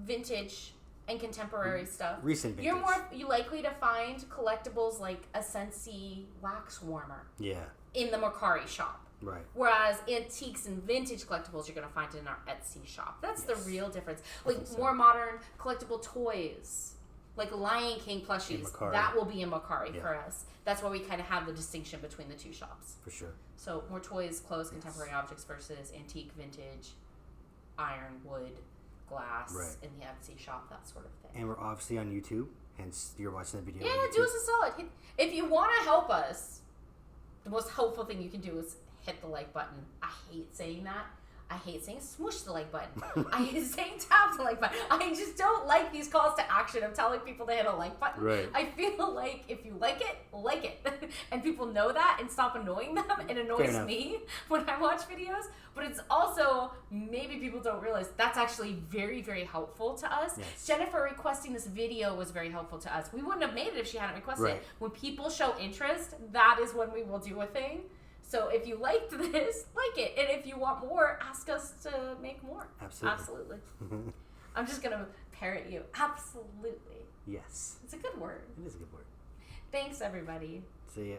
vintage and contemporary stuff. Recent vintage. You're likely to find collectibles like a Scentsy wax warmer. Yeah. In the Mercari shop. Right. Whereas antiques and vintage collectibles you're going to find in our Etsy shop. That's the real difference. Like more modern collectible toys. Like Lion King plushies. That will be in Mercari for us. That's why we kind of have the distinction between the two shops. For sure. So more toys, clothes, contemporary objects versus antique, vintage, iron, wood, glass in the Etsy shop, that sort of thing. And we're obviously on YouTube, hence you're watching the video. Yeah, do us a solid. If you want to help us, the most helpful thing you can do is hit the like button. I hate saying that. I hate saying smush the like button. I hate saying tap the like button. I just don't like these calls to action of telling people to hit a like button. Right. I feel like if you like it. And people know that and stop annoying them. It annoys me when I watch videos. But it's also, maybe people don't realize, that's actually very, very helpful to us. Yes. Jennifer requesting this video was very helpful to us. We wouldn't have made it if she hadn't requested it. When people show interest, that is when we will do a thing. So if you liked this, like it. And if you want more, ask us to make more. Absolutely. I'm just going to parrot you. Absolutely. Yes. It's a good word. It is a good word. Thanks, everybody. See ya.